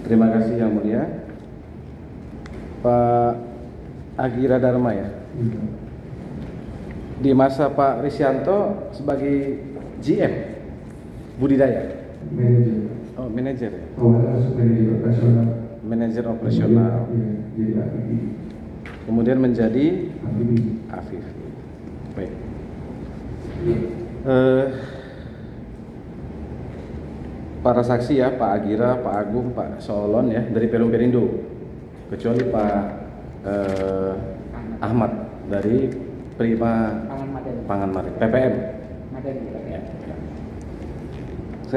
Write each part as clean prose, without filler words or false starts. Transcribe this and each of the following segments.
Terima kasih Yang Mulia. Pak Agira Dharma ya. Di masa Pak Risyanto sebagai GM budidaya. Manajer. Oh, manajer ya. Masuk manajer operasional. Manajer operasional. Iya, jadi AVP. Kemudian menjadi AVP. AVP. Baik. Para saksi ya, Pak Agira, Pak Agung, Pak Solon ya dari Perum Perindo, kecuali Pak Ahmad dari Prima Pangan Maden PPM. Ya.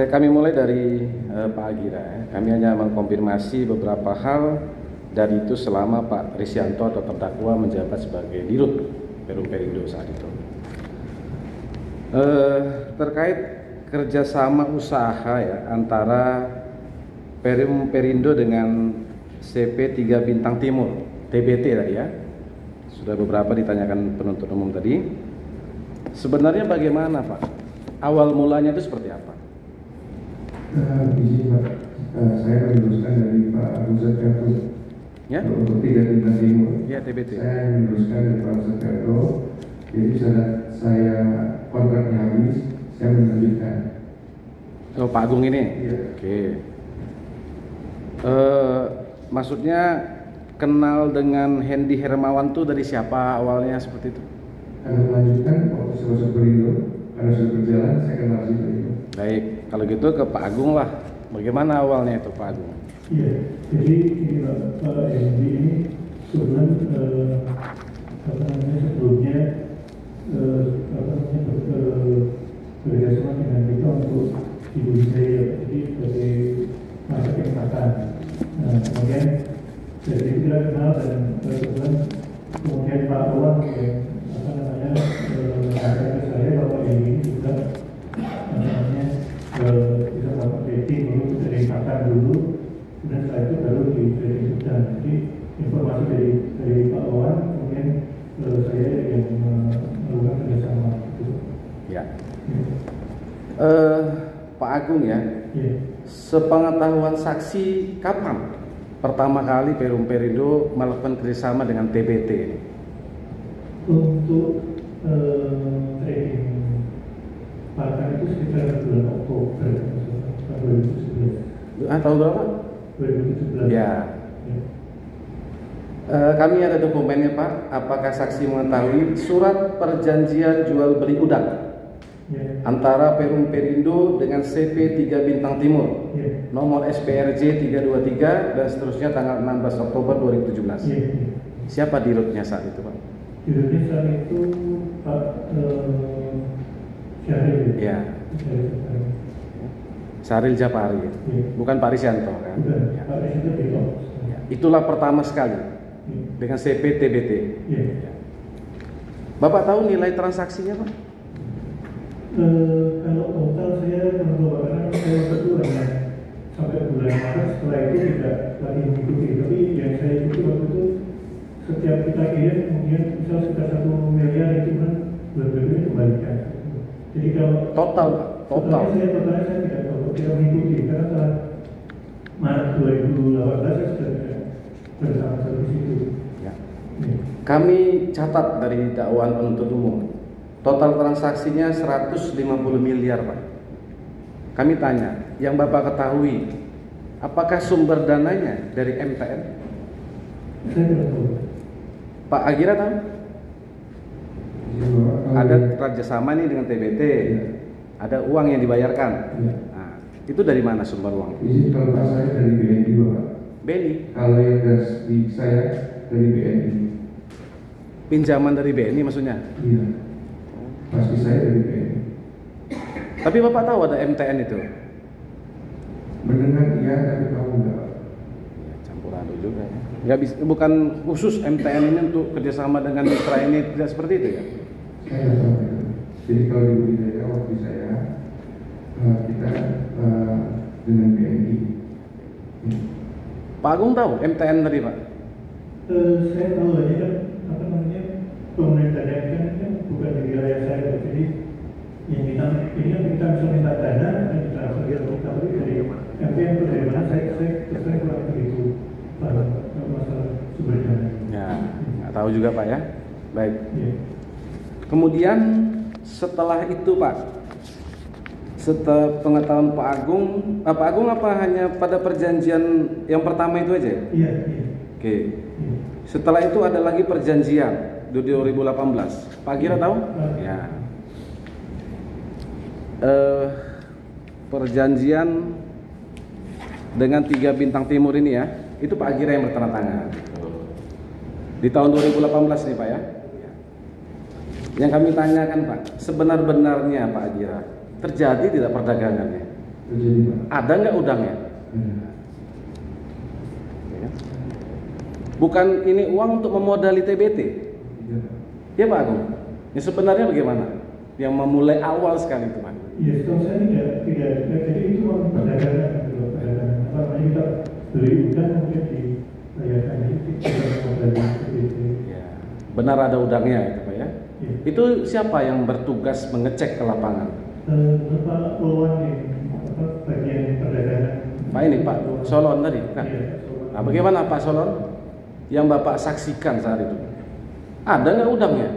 Kami mulai dari Pak Agira ya. Kami hanya mengkonfirmasi beberapa hal dari itu selama Pak Risyanto atau terdakwa menjabat sebagai Dirut Perum Perindo saat itu. Terkait kerjasama usaha ya antara Perum Perindo dengan CP 3 Bintang Timur TBT tadi ya, sudah beberapa ditanyakan penuntut umum tadi. Sebenarnya bagaimana Pak? Awal mulanya itu seperti apa? Izin Pak, saya meneruskan dari Pak Agus Zakarto Ya? untuk 3 Bintang Timur. Ya, TBT. Saya meneruskan dari Pak Agus Zakarto. Jadi saat saya kontraknya habis, saya melanjutkan. Oh, Pak Agung ini? Iya. Oke. Maksudnya kenal dengan Hendy Hermawan tuh dari siapa awalnya seperti itu? Karena melanjutkan waktu saya masuk Perindo, karena sudah berjalan, saya kenal si Perindo. Baik, kalau gitu ke Pak Agung lah. Bagaimana awalnya itu Pak Agung? Iya, jadi ini Pak Hendy ini sebelumnya sebelumnya bekerjasama dengan kita untuk di budidaya, jadi sebagai masak yang makan. Kemudian dari itu kita kenal dan kemudian Pak Owan yang mengatakan ke saya bahwa ini juga bisa dapat rating dulu dari makan dulu, dan setelah itu baru dilanjutkan. Jadi informasi dari Pak Owan, kemudian saya yang melakukan kerjasama itu. Ya. Pak Agung ya. Ya. Sepengetahuan saksi kapan pertama kali Perum Perindo melakukan kerjasama dengan TBT ini? Untuk trading pakan itu sekitar bulan Oktober tahun 2017. Tahun berapa? 2017. Ya. Kami ada dokumennya Pak. Apakah saksi mengetahui surat perjanjian jual beli udang antara Perum Perindo dengan CP 3 Bintang Timur, nomor SPRJ 323 dan seterusnya tanggal 16 Oktober 2017? Siapa dirutnya saat itu Pak? Dirutnya saat itu Pak Syahril. Ya. Syahril Japari, bukan Pak Risyanto kan? Bukan, Ya. Pak Risyanto itu. Ya. Itulah pertama sekali dengan CP TBT. Ya. Bapak tahu nilai transaksinya Pak? Kalau total saya karena saya berdua ya sampai bulan Maret, setelah itu tidak lagi mengikuti, tapi yang saya ikuti waktu itu setiap kita kirim kemudian misal sudah 1 miliar itu kan berbeda kembalikan. Jadi kalau Total totalnya saya tidak mengikuti karena setelah Maret 2018 saya sudah bersama di situ. ya. Kami catat dari dakwaan penuntut umum, total transaksinya 150 miliar Pak. Kami tanya, yang Bapak ketahui, apakah sumber dananya dari MTN? Saya tidak tahu. Pak Agira tahu? Ada kerjasama nih dengan TBT, ada uang yang dibayarkan. Nah, itu dari mana sumber uang? Izin kalau Pak saya dari BNI Bapak. BNI. Kalau yang di saya dari BNI. Pinjaman dari BNI maksudnya? Iya. Pasti saya dari BNI. Tapi Bapak tahu ada MTN itu? Mendengar iya, tapi tahu enggak. Ya, campur aduk juga ya. Nggak bisa, bukan khusus MTN ini untuk kerjasama dengan mitra ini, tidak seperti itu ya? Saya nggak tahu. Jadi kalau di budidaya waktu saya kita dengan BNI. Pak Agung tahu MTN tadi Pak? Saya tahu aja kan apa namanya pemerintah daerah kan bukan di wilayah saya, jadi yang kita ini kan kita bisa minta dana dan kita beri dari MTN itu dari mana saya kurang Nggak tahu juga Pak ya. Baik. Iya. Kemudian setelah itu Pak, setelah pengetahuan Pak Agung apa hanya pada perjanjian yang pertama itu aja? Iya. Oke. Iya. Setelah itu ada lagi perjanjian di 2018. Pak Gira tahu? Ya. Perjanjian dengan 3 bintang timur ini ya, itu Pak Gira yang bertanda-tangan. Di tahun 2018 nih Pak ya. Yang kami tanyakan Pak, sebenar-benarnya Pak Gira, terjadi tidak perdagangannya? Terjadi Pak. Ada nggak udangnya? Bukan ini uang untuk memodali TBT? Ya Pak Agung. Ya sebenarnya bagaimana? Yang memulai awal sekali itu Pak. Iya, setahu saya tidak. Jadi itu uang perdagangan gitu. Apa namanya, kita beli udang mungkin dibayarkan kita modalnya seperti. Ya. Benar ada udangnya itu Pak ya. Iya. Itu siapa yang bertugas mengecek ke lapangan? Pak Polwan bagian perdagangan. Pak ini Pak Solon tadi kan? Iya. Nah bagaimana Pak Solon? Yang Bapak saksikan saat itu, ada nggak udangnya?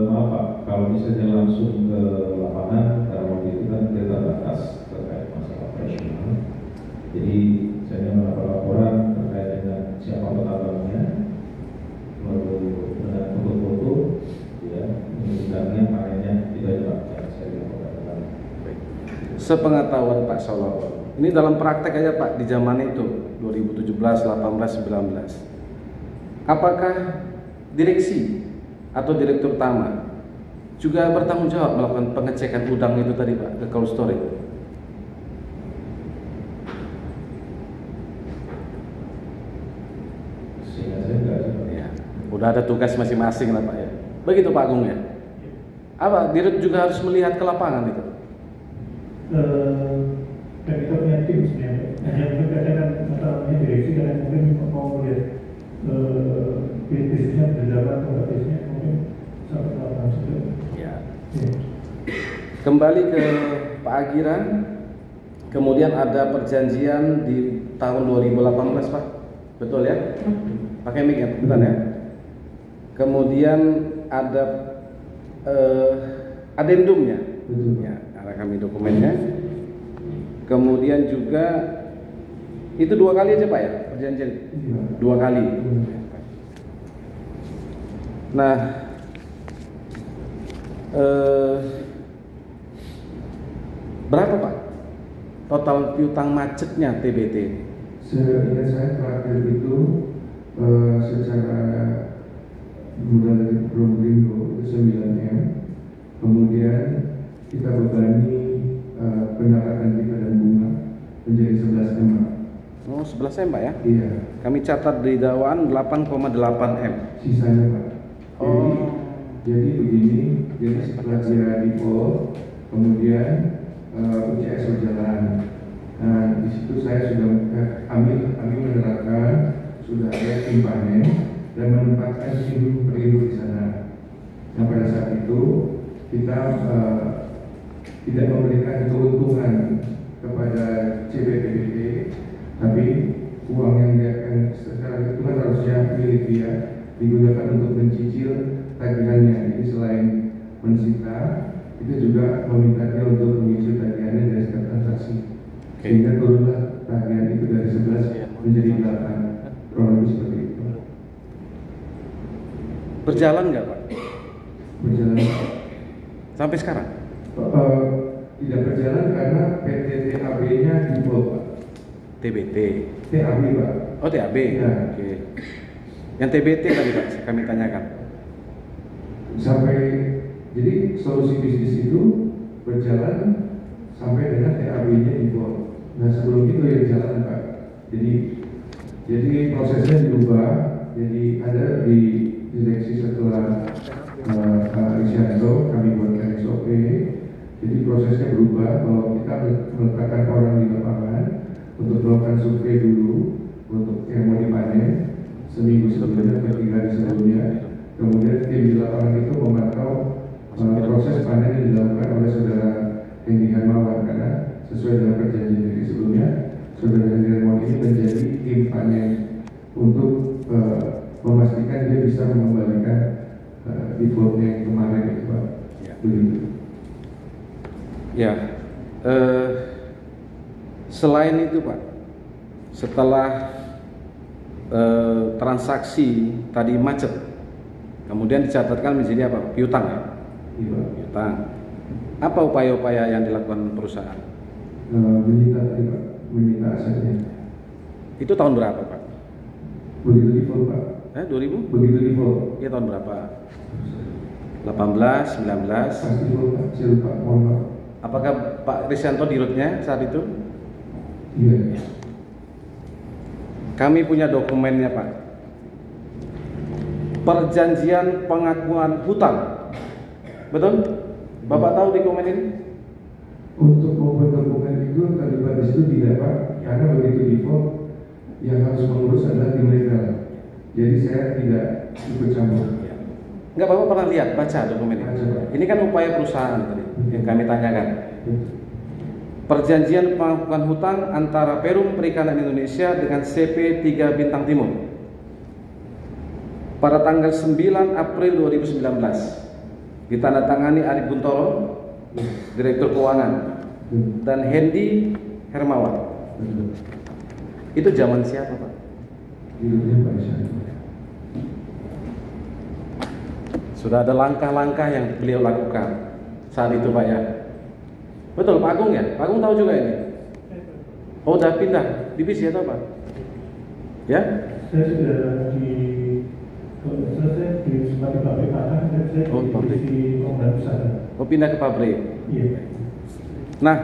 Maaf Pak, kalau misalnya langsung ke lapangan, karena waktu itu kan kita batas terkait masalah operasional. Jadi saya mendapat laporan terkait dengan siapa petambangnya, lalu dengan foto-foto, ya, udangnya, panennya, itu aja Pak yang saya laporkan. Sepengetahuan Pak Solon, ini dalam praktek aja Pak di zaman itu 2017, 18, 19. Apakah direksi atau direktur utama juga bertanggung jawab melakukan pengecekan udang itu tadi Pak ke cold storage? Sehingga saya enggak Ya, udah ada tugas masing-masing lah Pak ya. Begitu Pak Agung ya. Apa Dirut juga harus melihat ke lapangan itu? Dan kita punya tim sebenarnya. Hanya mungkin kadang kan masalahnya direksi, kadang mungkin mau melihat bisnisnya berjalan atau nggak bisnisnya mungkin sampai ke lapangan sudah. Ya. Ya. Kembali ke Pak Agira, kemudian ada perjanjian di tahun 2018 Pak, betul ya? Pakai mic ya, bentar ya. Kemudian ada adendumnya, ya, ada kami dokumennya. Kemudian juga itu 2 kali aja Pak ya perjanjian, 2 kali. Nah, berapa Pak total piutang macetnya TBT? Seingat saya terakhir itu secara modal dari Probolinggo itu 9M, kemudian kita bebani pendapatan kita dan bunga menjadi 11M. Oh 11M Pak ya? Iya. Kami catat di dakwaan 8,8M. Sisanya Pak. Oh. Jadi begini, jadi setelah dia default, kemudian UCS berjalan. Nah di situ saya sudah kami menerapkan sudah ada tim panen dan menempatkan tim perindo di sana. Nah pada saat itu kita tidak memberikan keuntungan kepada CBTBT, tapi uang yang dia akan secara hitungan harusnya milik dia digunakan untuk mencicil tagihannya. Jadi selain mensita, itu juga meminta dia untuk mencicil tagihannya dari setiap transaksi. Sehingga turunlah tagihan itu dari 11 menjadi 8, kurang lebih seperti itu. Berjalan nggak Pak? Berjalan. Sampai sekarang? Tidak berjalan karena PT TAB-nya default Pak. TBT. TAB Pak. Oh TAB. Ya. Oke. Yang TBT tadi Pak kami tanyakan. Sampai jadi solusi bisnis itu berjalan sampai dengan TAB-nya default. Nah sebelum itu yang jalan Pak. Jadi prosesnya dirubah. Jadi ada di direksi setelah Pak Risyanto kami buatkan SOP. Jadi prosesnya berubah bahwa kita meletakkan orang di lapangan untuk melakukan survei dulu untuk yang mau dipanen seminggu sebelumnya atau 3 hari sebelumnya. Kemudian tim di lapangan itu memantau proses panen yang dilakukan oleh saudara Hendi Hermawan, karena sesuai dengan perjanjian dari sebelumnya saudara Hendi Hermawan ini menjadi tim panen untuk memastikan dia bisa mengembalikan defaultnya yang kemarin itu Pak. Ya. Begitu. Ya, selain itu Pak, setelah transaksi tadi macet, kemudian dicatatkan menjadi apa? Piutang ya? Iya. Piutang. Apa upaya-upaya yang dilakukan perusahaan? Menyita tadi Pak, menyita asetnya. Itu tahun berapa Pak? Begitu default Pak. 2000? Begitu default. Iya tahun berapa? 18, 19? Pasti default Pak, saya lupa, mohon maaf. Apakah Pak Risyanto di rootnya saat itu? Iya. Kami punya dokumennya Pak. Perjanjian pengakuan hutang. Betul? Bapak tahu dokumen ini? Untuk membuat dokumen itu terlibat di situ tidak Pak, karena begitu default yang harus mengurus adalah tim legal. Jadi saya tidak ikut campur. Enggak, Bapak pernah lihat, baca dokumen ini? Baca, Pak. Ini kan upaya perusahaan tadi yang kami tanyakan. Perjanjian pengakuan hutang antara Perum Perikanan Indonesia dengan CP 3 Bintang Timur pada tanggal 9 April 2019 ditandatangani Ari Buntoro, Direktur Keuangan, dan Hendy Hermawan. Itu zaman siapa Pak? Hidupnya Pak Risyanto. Sudah ada langkah-langkah yang beliau lakukan saat itu Pak ya. Betul Pak Agung ya? Pak Agung tahu juga ini? Oh udah pindah divisi atau Pak? Ya? Saya sudah di selesai di sebagai pabrik pakan dan saya Oh, pabrik. di pengembangan usaha. Oh pindah ke pabrik. Iya. Nah,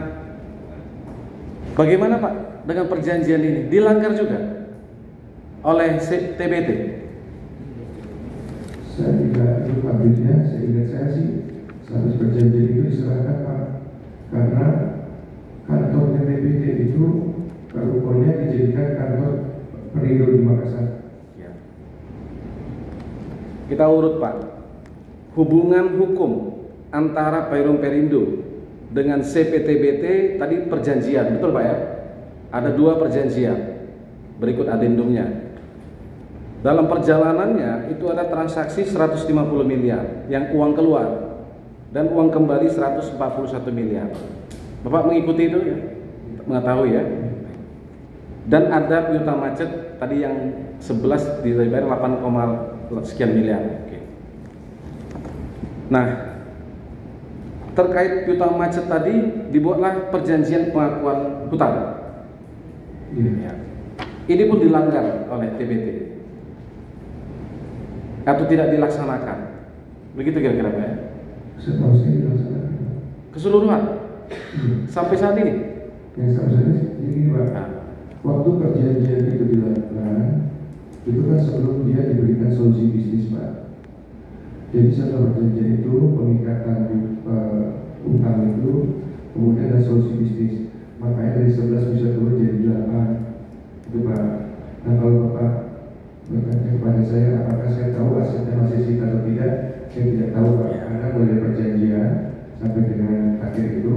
bagaimana Pak dengan perjanjian ini? Dilanggar juga oleh TBT? Saya tidak ikut pabriknya, saya ingat saya sih status perjanjian itu diserahkan Pak, karena kantornya TBT itu rukonya dijadikan kantor Perindo di Makassar. Ya. Kita urut Pak. Hubungan hukum antara Perum Perindo dengan CPTBT tadi perjanjian, betul Pak ya? Ada 2 perjanjian. Berikut adendumnya. Dalam perjalanannya itu ada transaksi 150 miliar yang uang keluar dan uang kembali 141 miliar. Bapak mengikuti itu ya? Mengetahui ya? Dan ada piutang macet tadi yang 11 dibayar 8, sekian miliar. Oke. Nah, terkait piutang macet tadi dibuatlah perjanjian pengakuan hutang. Iya. Ini pun dilanggar oleh TBT atau tidak dilaksanakan. Begitu kira-kira Pak ya? Setahu saya dilaksanakan. Keseluruhan sampai saat ini. Yang setahu saya ini Pak, waktu perjanjian itu dilakukan, itu kan sebelum dia diberikan solusi bisnis Pak. Jadi setelah perjanjian itu, pengikatan utang itu, kemudian ada solusi bisnis. Makanya dari 11 bisa turun jadi 8. Itu Pak. Nah kalau Bapak bertanya kepada saya, apakah saya tahu asetnya masih sisa atau tidak? Saya tidak tahu Pak. Karena mulai perjanjian sampai dengan akhir itu,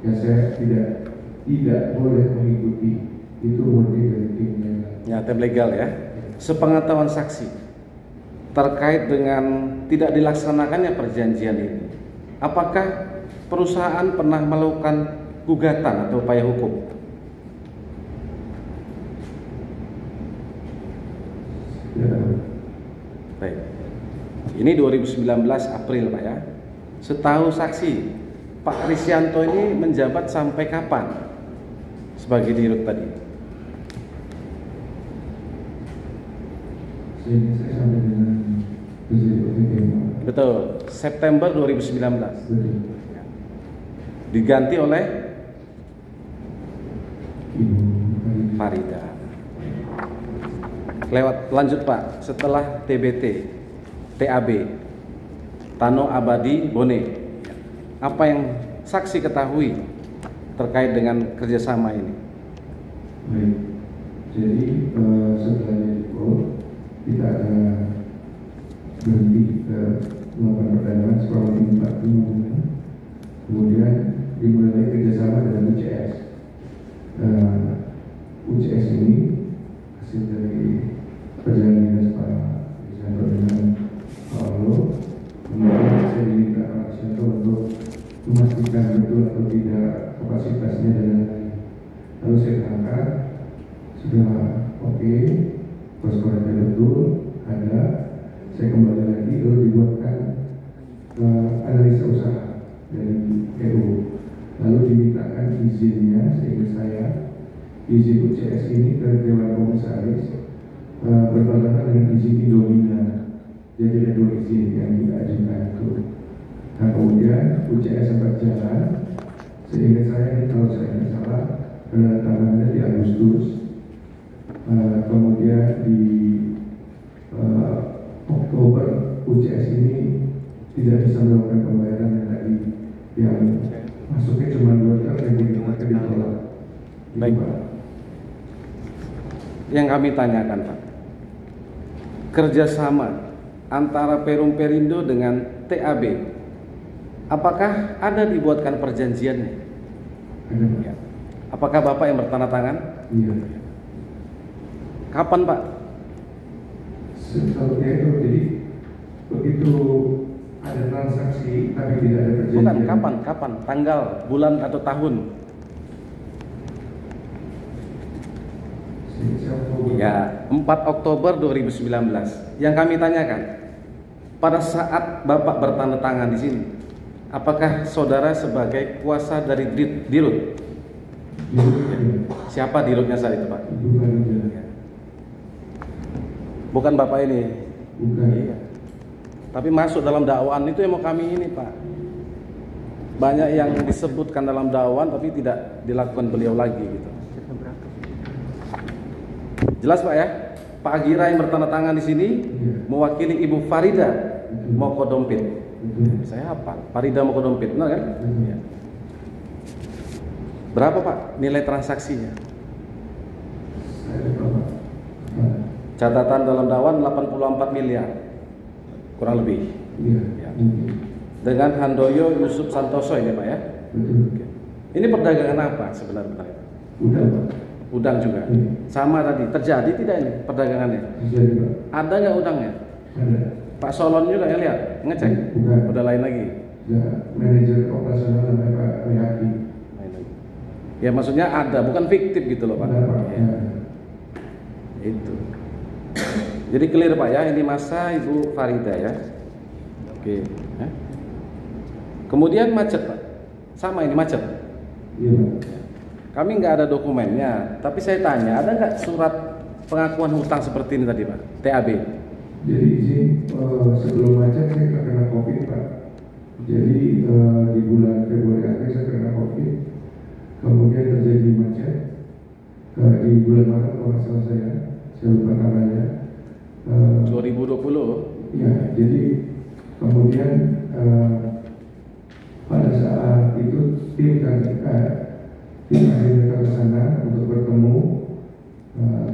ya saya tidak boleh mengikuti. Itu murni dari timnya. Ya, tim legal ya. Sepengetahuan saksi terkait dengan tidak dilaksanakannya perjanjian ini, apakah perusahaan pernah melakukan gugatan atau upaya hukum? Ya. Baik. Ini 2019 April Pak ya. Setahu saksi, Pak Risyanto ini menjabat sampai kapan sebagai dirut tadi? Sehingga saya sampai dengan Betul, September 2019. Betul. Diganti oleh Ibu Farida. Lanjut Pak, setelah TBT, TAB, Tano Abadi Bone, apa yang saksi ketahui terkait dengan kerjasama ini? Baik. Jadi setelah itu kita ada berhenti ke melakukan perdagangan sekurang lebih 45 bulan. Kemudian dimulai kerjasama dengan UCS. UCS ini hasil dari perjalanan dinas Pak sudah oke, korrespondennya betul, ada. Saya kembali lagi lalu dibuatkan analisa usaha dari PU, lalu dimintakan izinnya, sehingga saya izin UCS ini ke Dewan Komisaris berbarengan dengan izin Indomina. Jadi ada 2 izin yang diajukan itu. Nah kemudian UCS sempat jalan, sehingga saya ini kalau saya tidak salah penandatangannya di Agustus, kemudian di Oktober UCS ini tidak bisa melakukan pembayaran yang tadi, yang masuknya cuma 2 truk yang dikenakan ditolak. Baik. Yang kami tanyakan, Pak, kerjasama antara Perum Perindo dengan TAB, apakah ada dibuatkan perjanjiannya? Ada. Apakah Bapak yang bertanda tangan? Iya. Kapan, Pak? Setahunya itu, jadi begitu ada transaksi tapi tidak ada perjanjian. Bukan, kapan? Tanggal, bulan atau tahun? Ya, 4 Oktober 2019. Yang kami tanyakan, pada saat Bapak bertanda tangan di sini, apakah saudara sebagai kuasa dari Dirut? Siapa Dirutnya saat itu, Pak? Bukan Bapak ini. Bukan. Iya. Tapi masuk dalam dakwaan itu yang mau kami ini, Pak. Banyak yang disebutkan dalam dakwaan tapi tidak dilakukan beliau lagi gitu. Jelas, Pak ya? Pak Agira yang bertanda tangan di sini mewakili Ibu Farida Mokodompit. Saya hafal. Farida Mokodompit, benar kan? Ya. Berapa, Pak, nilai transaksinya? Catatan dalam dakwaan 84 miliar. Kurang lebih. Ya. Dengan Handoyo Yusuf Santoso ini, Pak ya? Oke. Ini perdagangan apa sebenarnya, Pak? Udang juga. Sama tadi. Terjadi tidak ini perdagangannya? Terjadi, Pak. Ada nggak udangnya? Ada. Pak Solon juga yang lihat, ngecek. Bukan. Udah lain lagi. Ya, manajer operasional namanya Pak Rehaki. Ya maksudnya ada, bukan fiktif gitu loh, Pak. Ada, Pak. Ya. Itu. Jadi clear, Pak ya, ini masa Ibu Farida ya. Oke. Ya. Kemudian macet, Pak. Sama ini macet. Iya, Pak. Kami nggak ada dokumennya, tapi saya tanya, ada nggak surat pengakuan hutang seperti ini tadi, Pak? TAB. Jadi izin sebelum macet saya terkena COVID, Pak. Jadi di bulan Februari akhir saya terkena COVID, kemudian terjadi macet di bulan Maret kalau nggak salah saya lupa tanggalnya. 2020. Ya, jadi kemudian pada saat itu tim akhirnya ke sana untuk bertemu,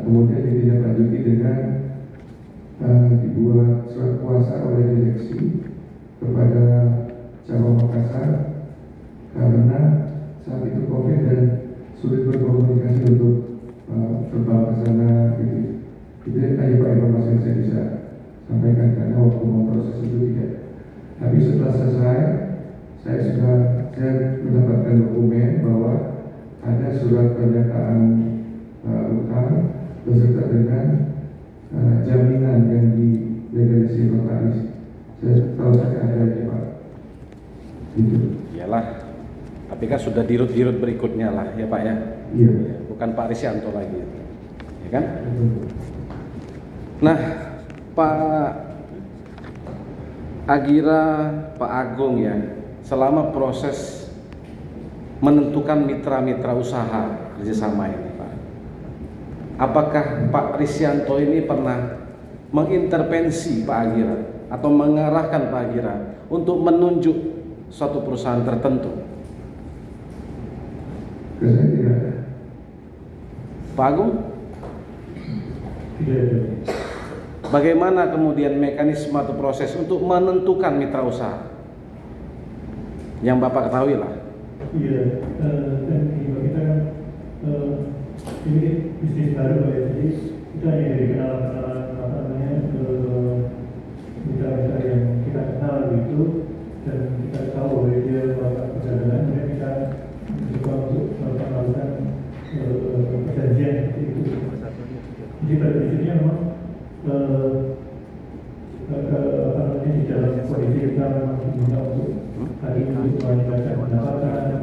kemudian ditindaklanjuti dengan dibuat surat kuasa oleh direksi kepada cabang Makassar karena saat itu COVID dan sulit berkomunikasi untuk terbang ke sana gitu. Itu tadi Pak informasi yang saya bisa sampaikan karena waktu memproses itu tidak. Tapi setelah selesai, saya mendapatkan dokumen bahwa ada surat pernyataan utang beserta dengan jaminan yang dilegalisir notaris. Saya tahu saya ada di Pak. Gitu. Iyalah. Tapi kan sudah dirut berikutnya lah ya, Pak ya. Iya. Bukan Pak Risyanto lagi. Ya kan? Nah, Pak Agira, Pak Agung ya, selama proses menentukan mitra-mitra usaha kerjasama ini, Pak, apakah Pak Risyanto ini pernah mengintervensi Pak Agira atau mengarahkan Pak Agira untuk menunjuk suatu perusahaan tertentu? Saya tidak ada. Pak Agung? Tidak ada. Bagaimana kemudian mekanisme atau proses untuk menentukan mitra usaha? Yang Bapak ketahui lah. Iya, dan kita kan ini bisnis baru ya, jadi kita hanya dari kenalan apa namanya mitra-mitra yang kita kenal gitu, dan kita tahu bahwa dia melakukan perjalanan, kemudian kita mencoba untuk melakukan perjanjian seperti itu. Jadi pada prinsipnya memang di dalam kondisi kita memang diminta untuk tadi untuk meningkatkan pendapatan,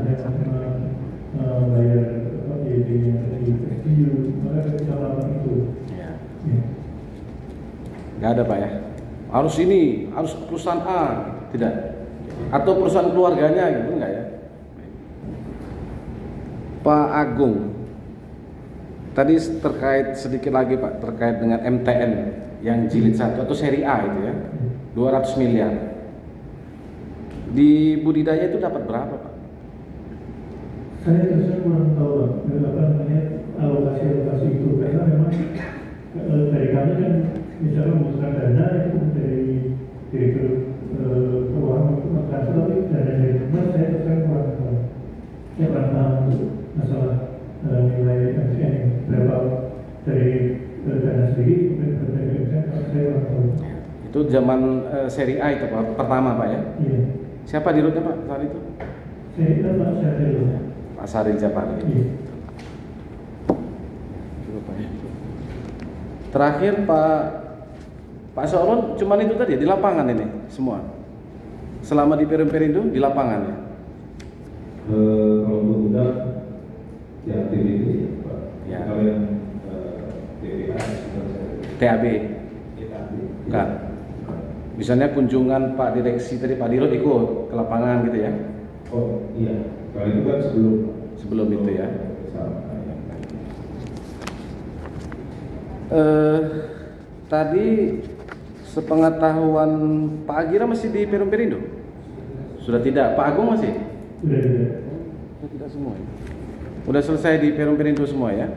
bayar biaya yang tadi SDU, maka kita melakukan itu. Nggak ada Pak ya? Harus ini, harus perusahaan A, tidak? Atau perusahaan keluarganya gitu, enggak ya? Pak Agung, tadi terkait sedikit lagi Pak, terkait dengan MTN yang jilid 1 atau seri A itu ya, 200 miliar. Di budidaya itu dapat berapa Pak? Saya terus kurang tahu apa namanya alokasi itu, karena memang dari kami kan misalnya membutuhkan dana itu dari direktur keuangan untuk transfer, tapi dana dari mana saya terus kurang tahu. Saya kurang tahu untuk masalah nilai MTN berapa dari dana sendiri kemudian dari MTN, saya kurang tahu. Itu zaman seri A itu Pak, pertama Pak ya? Iya. Siapa dirutnya Pak saat itu? Saya itu Pak Syaril. Pak Saril Japari. Iya. Terakhir Pak Sauron cuman itu tadi di lapangan ini semua. Selama di Perindo di lapangan ya. Kalau untuk udang di aktiviti Pak. Ya. Kalau yang TBS TAB. Enggak. Misalnya kunjungan Pak Direksi tadi Pak Dirut ikut ke lapangan gitu ya. Oh iya. Kalau itu kan sebelum itu ya. Tadi sepengetahuan Pak Agira masih di Perindo? Sudah tidak? Pak Agung masih? Sudah tidak semua ya? Sudah selesai di Perindo semua ya?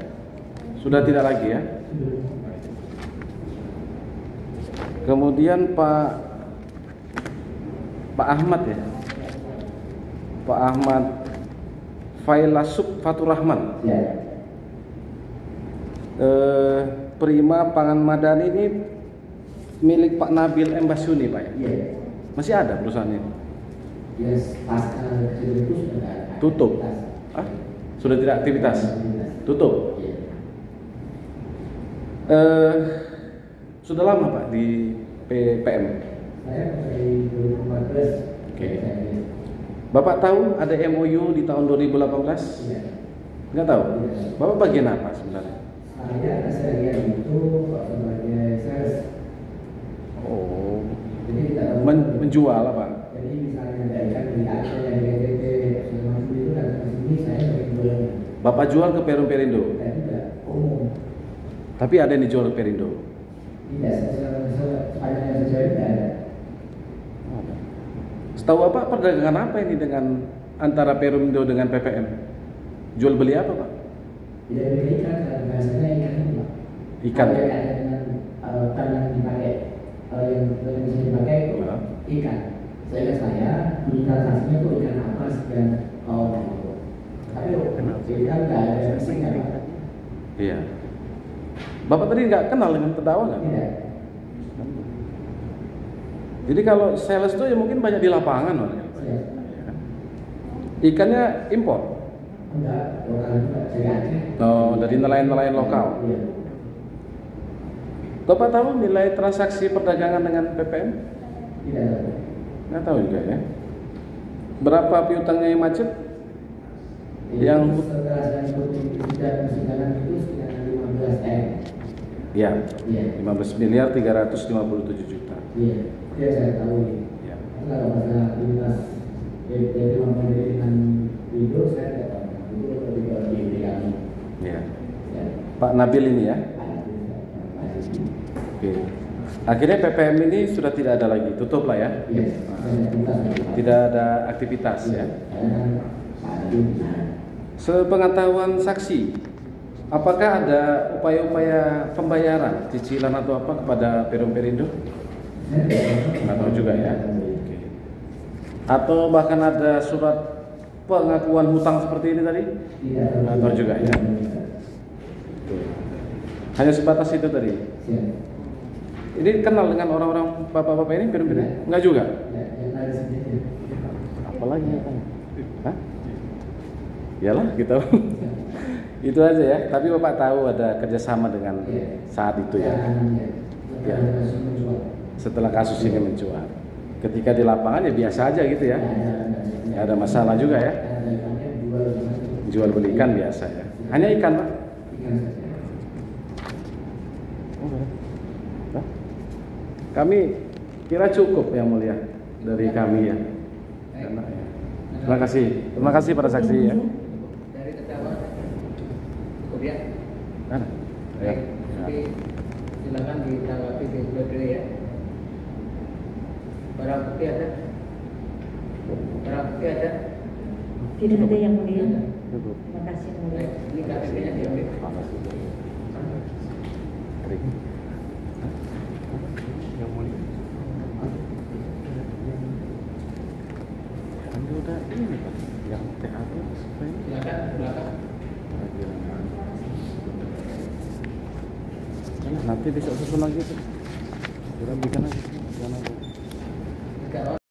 Sudah tidak lagi ya? Kemudian Pak Ahmad ya? Pak Ahmad Failasub Fatur Rahman ya. Prima Pangan Madani ini milik Pak Nabil M. Basyuni Pak ya? Iya. Masih ada perusahaan ini? Yes, pasca kejadian itu sudah ada. Tutup? Ah? Sudah tidak aktivitas? Tutup? Iya. Sudah lama Pak di PPM? Saya dari 2014. Oke. Bapak tahu ada MOU di tahun 2018? Iya. Nggak tahu? Iya. Bapak bagian apa sebenarnya? Saya lihat itu sebagai sales. Oh. Jadi kita menjual apa? Jadi misalnya dari kan dari ada yang dari DP semacam itu datang ke sini saya bagi jualnya. Bapak jual ke Perindo? Saya tidak umum. Tapi ada yang dijual ke Perindo? Tidak, sepanjang yang saya tidak ada. Setahu apa perdagangan apa ini dengan antara Perindo dengan PPM? Jual beli apa Pak? Tidak beli ikan, biasanya ikan itu Pak. Ikan? Kalau yang ada dengan ikan yang dipakai, kalau yang bisa dipakai itu ikan. Saya beli transaksinya itu ikan apas dan gitu. Tapi ikan nggak ada mesinnya Pak. Iya. Bapak tadi nggak kenal dengan terdakwa nggak? Tidak. Jadi kalau sales itu ya mungkin banyak di lapangan Pak. Iya. Ikannya impor? Enggak, lokal juga dari Aceh. Oh, dari nelayan-nelayan lokal. Iya. Bapak tahu nilai transaksi perdagangan dengan PPM? Tidak tahu. Nggak tahu juga ya. Berapa piutangnya yang macet? Yang setelah saya ikuti persidangan itu sekitar 15 M. Ya. Iya. 15 miliar 357 juta. Iya. Itu yang saya tahu ini. Ya. Kalau masalah aktivitas dari mempunyai dengan video saya tidak tahu. Itu lebih ke diri kami. Ya. Ya. Pak Nabil ini ya. Oke. Akhirnya PPM ini sudah tidak ada lagi, tutup lah ya. Iya. Tidak ada aktivitas ya. Sepengetahuan saksi, apakah ada upaya-upaya pembayaran cicilan atau apa kepada Perindo? Nggak tahu juga ya. Oke. Atau bahkan ada surat pengakuan hutang seperti ini tadi? Nggak tahu juga ya. Hanya sebatas itu tadi. Ini kenal dengan orang-orang bapak-bapak ini Perindo? Nggak juga? Apalagi ya kan? Hah? Iyalah kita Itu aja ya. Tapi Bapak tahu ada kerjasama dengan saat itu ya. Ya. Setelah kasus ini mencuat. Ketika di lapangan ya biasa aja gitu ya. Nggak ada masalah juga ya. Jual beli ikan biasa ya. Hanya ikan Pak? Kami kira cukup yang mulia dari kami ya. Terima kasih para saksi ya. Dari terdakwa cukup ya. Mana? Ya. Tapi silakan ditanggapi dulu ya. Barang bukti ada? Barang bukti ada? Tidak ada yang mulia. Cukup. Terima kasih yang mulia. Ini KTP-nya diambil. Yang mulia. Anda udah ini Pak, yang THP supaya Silakan. nanti bisa susun lagi tuh. Kita bikin lagi. Jangan